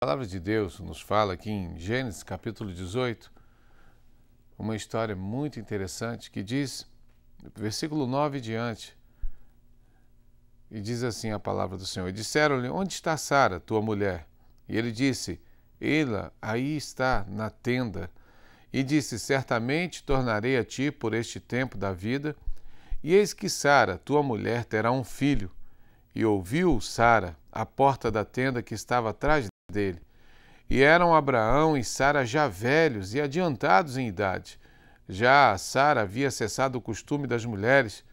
A palavra de Deus nos fala aqui em Gênesis capítulo 18, uma história muito interessante que diz, versículo 9 em diante, e diz assim a palavra do Senhor: e disseram-lhe: onde está Sara, tua mulher? E ele disse: ela aí está na tenda. E disse: certamente tornarei a ti por este tempo da vida, e eis que Sara, tua mulher, terá um filho. E ouviu Sara à porta da tenda que estava atrás dele. E eram Abraão e Sara já velhos e adiantados em idade. Já Sara havia cessado o costume das mulheres.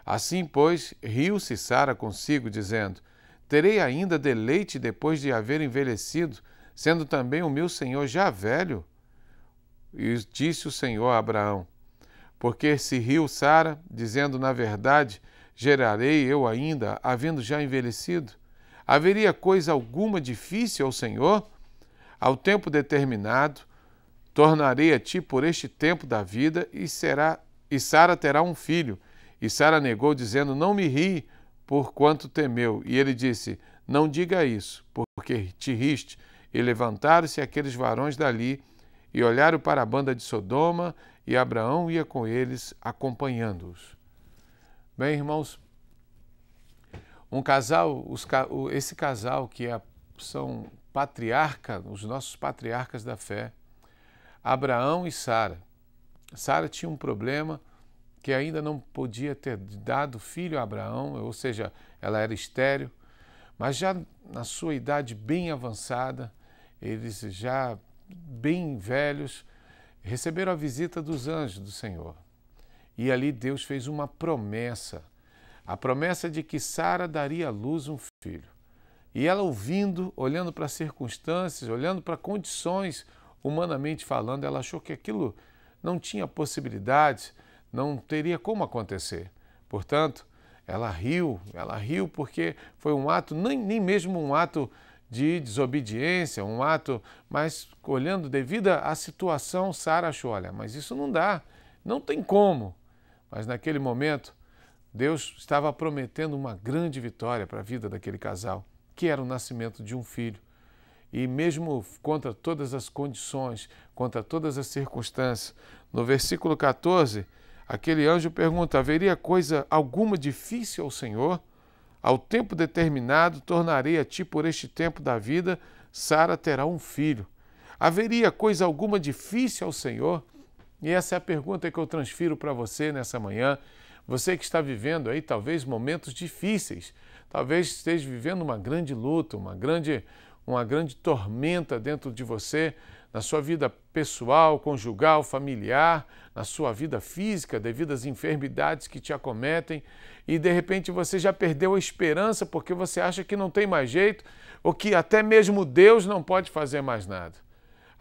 Assim, pois, riu-se Sara consigo, dizendo: terei ainda deleite depois de haver envelhecido, sendo também o meu senhor já velho? E disse o Senhor a Abraão: porque se riu Sara, dizendo: na verdade, gerarei eu ainda, havendo já envelhecido? Haveria coisa alguma difícil ao Senhor? Ao tempo determinado, tornarei a ti por este tempo da vida, e Sara terá um filho. E Sara negou, dizendo: não me ri, porquanto temeu. E ele disse: não diga isso, porque te riste. E levantaram-se aqueles varões dali, e olharam para a banda de Sodoma, e Abraão ia com eles, acompanhando-os. Bem, irmãos, esse casal que são os nossos patriarcas da fé, Abraão e Sara. Sara tinha um problema que ainda não podia ter dado filho a Abraão, ou seja, ela era estéril, mas já na sua idade bem avançada, eles já bem velhos, receberam a visita dos anjos do Senhor. E ali Deus fez uma promessa, a promessa de que Sara daria à luz um filho. E ela ouvindo, olhando para as circunstâncias, olhando para condições, humanamente falando, ela achou que aquilo não tinha possibilidade, não teria como acontecer. Portanto, ela riu porque foi um ato, nem mesmo um ato de desobediência, um ato, mas olhando devido à situação, Sara achou: olha, mas isso não dá, não tem como. Mas naquele momento, Deus estava prometendo uma grande vitória para a vida daquele casal, que era o nascimento de um filho. E mesmo contra todas as condições, contra todas as circunstâncias, no versículo 14, aquele anjo pergunta: haveria coisa alguma difícil ao Senhor? Ao tempo determinado, tornarei a ti por este tempo da vida, Sara terá um filho. Haveria coisa alguma difícil ao Senhor? E essa é a pergunta que eu transfiro para você nessa manhã. Você que está vivendo aí talvez momentos difíceis, talvez esteja vivendo uma grande luta, uma grande tormenta dentro de você, na sua vida pessoal, conjugal, familiar, na sua vida física, devido às enfermidades que te acometem, e de repente você já perdeu a esperança porque você acha que não tem mais jeito, ou que até mesmo Deus não pode fazer mais nada.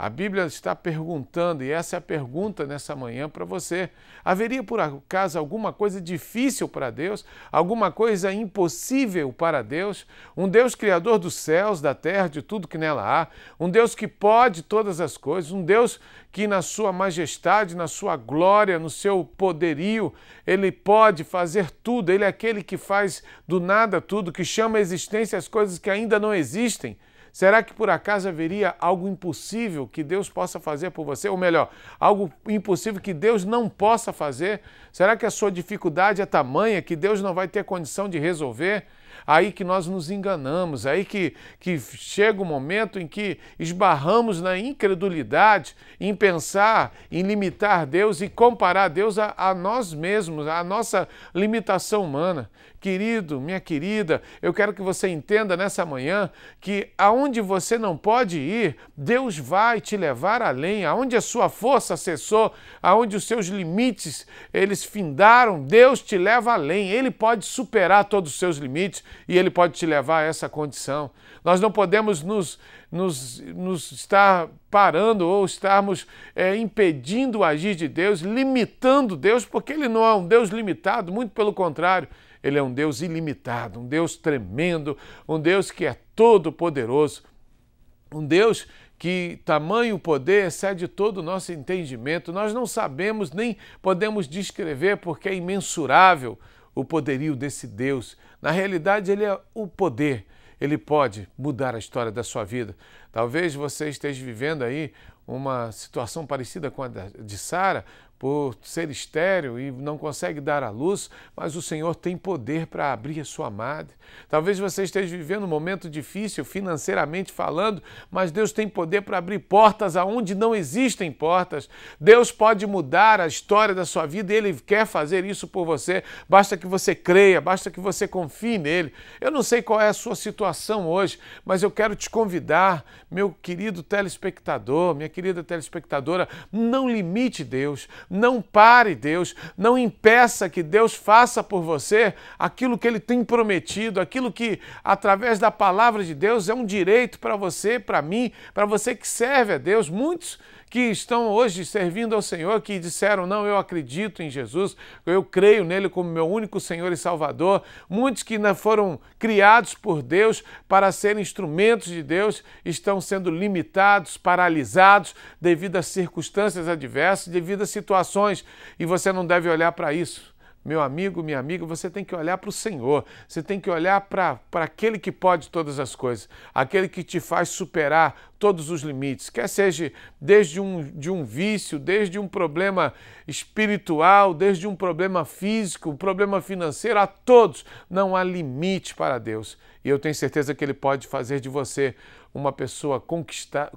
A Bíblia está perguntando, e essa é a pergunta nessa manhã para você: haveria por acaso alguma coisa difícil para Deus? Alguma coisa impossível para Deus? Um Deus criador dos céus, da terra, de tudo que nela há, um Deus que pode todas as coisas, um Deus que na sua majestade, na sua glória, no seu poderio, Ele pode fazer tudo. Ele é aquele que faz do nada tudo, que chama à existência as coisas que ainda não existem. Será que por acaso haveria algo impossível que Deus possa fazer por você? Ou melhor, algo impossível que Deus não possa fazer? Será que a sua dificuldade é tamanha que Deus não vai ter condição de resolver? Aí que nós nos enganamos, aí que chega o momento em que esbarramos na incredulidade, em pensar, em limitar Deus e comparar Deus a nós mesmos, a nossa limitação humana. Querido, minha querida, eu quero que você entenda nessa manhã que aonde você não pode ir, Deus vai te levar além. Aonde a sua força cessou, aonde os seus limites eles findaram, Deus te leva além. Ele pode superar todos os seus limites e Ele pode te levar a essa condição. Nós não podemos nos estar parando ou estarmos impedindo o agir de Deus, limitando Deus, porque Ele não é um Deus limitado, muito pelo contrário. Ele é um Deus ilimitado, um Deus tremendo, um Deus que é todo-poderoso, um Deus que tamanho poder excede todo o nosso entendimento. Nós não sabemos nem podemos descrever porque é imensurável o poderio desse Deus. Na realidade, Ele é o poder. Ele pode mudar a história da sua vida. Talvez você esteja vivendo aí uma situação parecida com a de Sara, por ser estéril e não consegue dar à luz, mas o Senhor tem poder para abrir a sua madre. Talvez você esteja vivendo um momento difícil financeiramente falando, mas Deus tem poder para abrir portas aonde não existem portas. Deus pode mudar a história da sua vida e Ele quer fazer isso por você. Basta que você creia, basta que você confie nele. Eu não sei qual é a sua situação hoje, mas eu quero te convidar, meu querido telespectador, minha querida telespectadora, não limite Deus. Não pare Deus, não impeça que Deus faça por você aquilo que Ele tem prometido, aquilo que, através da palavra de Deus, é um direito para você, para mim, para você que serve a Deus. Muitos que estão hoje servindo ao Senhor, que disseram, não, eu acredito em Jesus, eu creio nele como meu único Senhor e Salvador. Muitos que foram criados por Deus para serem instrumentos de Deus, estão sendo limitados, paralisados devido a circunstâncias adversas, devido a situações, e você não deve olhar para isso. Meu amigo, minha amiga, você tem que olhar para o Senhor, você tem que olhar para aquele que pode todas as coisas, aquele que te faz superar todos os limites, quer seja desde um vício, desde um problema espiritual, desde um problema físico, um problema financeiro, a todos, não há limite para Deus. E eu tenho certeza que Ele pode fazer de você uma pessoa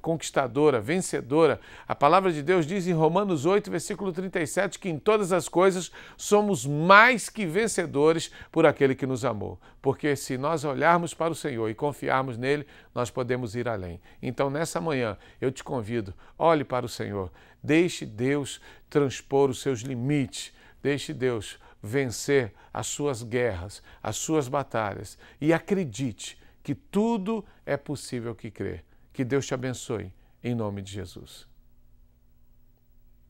conquistadora, vencedora. A palavra de Deus diz em Romanos 8, versículo 37, que em todas as coisas somos mais que vencedores por aquele que nos amou. Porque se nós olharmos para o Senhor e confiarmos nele, nós podemos ir além. Então, nessa manhã, eu te convido, olhe para o Senhor, deixe Deus transpor os seus limites, deixe Deus vencer as suas guerras, as suas batalhas e acredite que tudo é possível que crer. Que Deus te abençoe, em nome de Jesus.